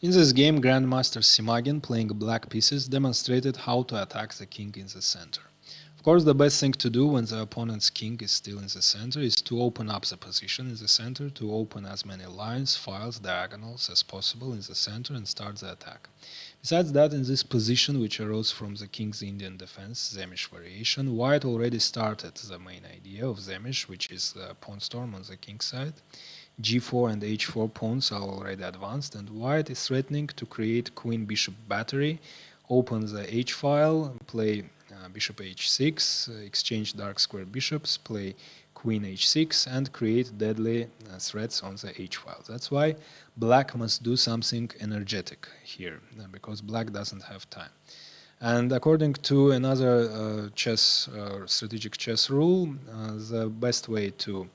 In this game, Grandmaster Simagin, playing black pieces, demonstrated how to attack the king in the center. Of course, the best thing to do when the opponent's king is still in the center is to open up the position in the center, to open as many lines, files, diagonals as possible in the center and start the attack. Besides that, in this position, which arose from the king's Indian defense, Zemish variation, white already started the main idea of Zemish, which is the pawn storm on the king's side. G4 and H4 pawns are already advanced, and white is threatening to create queen-bishop battery, open the H file, play bishop H6, exchange dark square bishops, play queen H6, and create deadly threats on the H file. That's why black must do something energetic here, because black doesn't have time. And according to another strategic chess rule, the best way to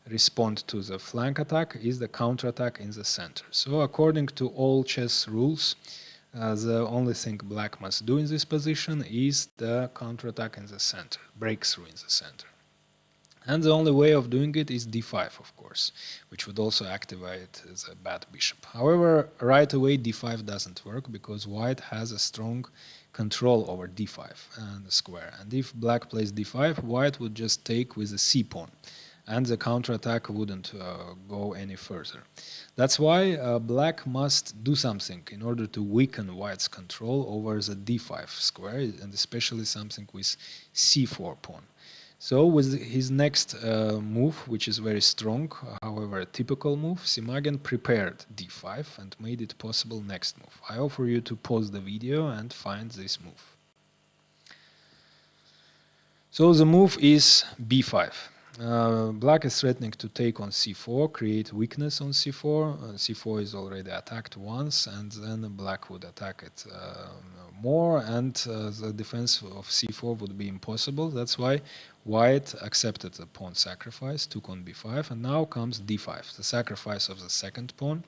respond to the flank attack is the counterattack in the center. So according to all chess rules, the only thing black must do in this position is the counterattack in the center, breakthrough in the center. And the only way of doing it is d5, of course, which would also activate the bad bishop. However, right away d5 doesn't work because white has a strong control over d5 and the square. And if black plays d5, white would just take with the c pawn, and the counterattack wouldn't go any further. That's why black must do something in order to weaken white's control over the d5 square, and especially something with c4 pawn. So with his next move, which is very strong, however a typical move, Simagin prepared d5 and made it possible next move. I offer you to pause the video and find this move. So the move is b5. Black is threatening to take on c4, create weakness on c4. C4 is already attacked once, and then black would attack it more, and the defense of c4 would be impossible. That's why white accepted the pawn sacrifice, took on b5, and now comes d5, the sacrifice of the second pawn.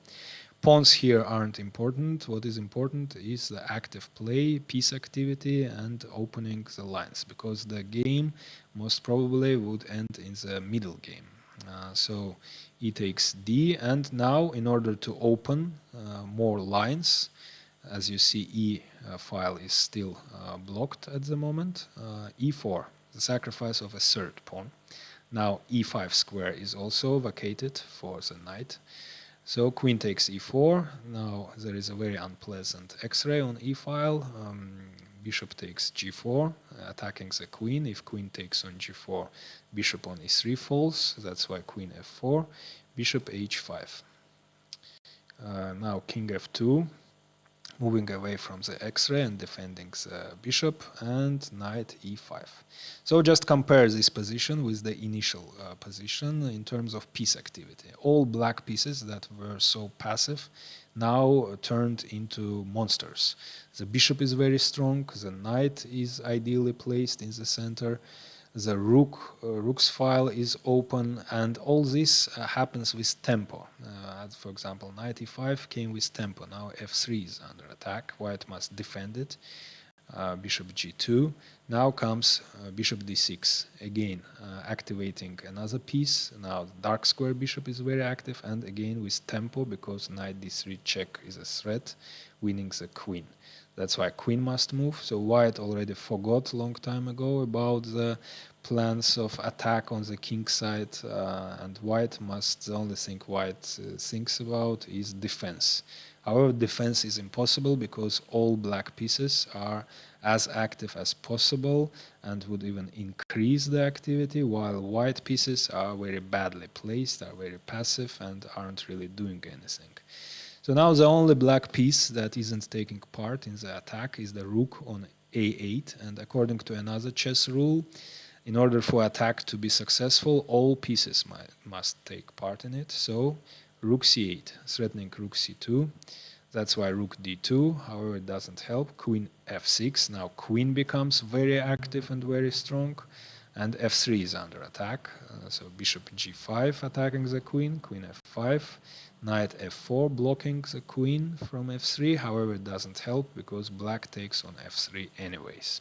Pawns here aren't important. What is important is the active play, piece activity, and opening the lines, because the game most probably would end in the middle game. So e takes d, and now in order to open more lines, as you see e file is still blocked at the moment, e4, the sacrifice of a third pawn. Now e5 square is also vacated for the knight. So queen takes e4. Now there is a very unpleasant x-ray on e-file. Bishop takes g4, attacking the queen. If queen takes on g4, bishop on e3 falls. That's why queen f4, bishop h5. Now king f2, moving away from the x-ray and defending the bishop, and knight e5. So just compare this position with the initial position in terms of piece activity. All black pieces that were so passive now turned into monsters. The bishop is very strong, the knight is ideally placed in the center, the rook's file is open, and all this happens with tempo. For example, knight e5 came with tempo. Now f3 is under attack. White must defend it. Bishop g2. Now comes bishop d6, again activating another piece. Now dark square bishop is very active, and again with tempo, because knight d3 check is a threat, winning the queen. That's why queen must move. So white already forgot a long time ago about the plans of attack on the king side, and white must, the only thing white thinks about is defense. However, defense is impossible because all black pieces are as active as possible and would even increase the activity, while white pieces are very badly placed, are very passive, and aren't really doing anything. So now the only black piece that isn't taking part in the attack is the rook on a8, and according to another chess rule, in order for attack to be successful, all pieces must take part in it. So rook c8, threatening rook c2. That's why rook d2, however it doesn't help. Queen f6, now queen becomes very active and very strong, and f3 is under attack. So bishop g5 attacking the queen, queen f5, knight f4 blocking the queen from f3, however it doesn't help because black takes on f3 anyways.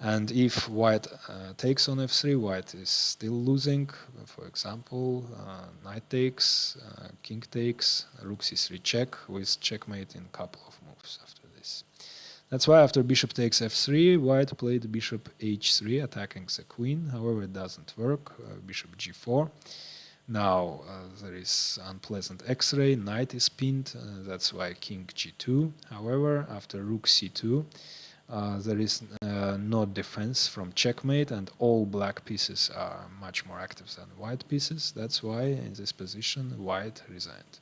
And if white takes on f3, white is still losing. For example, knight takes, king takes, rook c3 check with checkmate in a couple of moves after this. That's why after bishop takes f3, white played bishop h3, attacking the queen. However, it doesn't work. Bishop g4. Now there is unpleasant x-ray, knight is pinned, that's why king g2. However, after rook c2, there is no defense from checkmate, and all black pieces are much more active than white pieces. That's why in this position white resigned.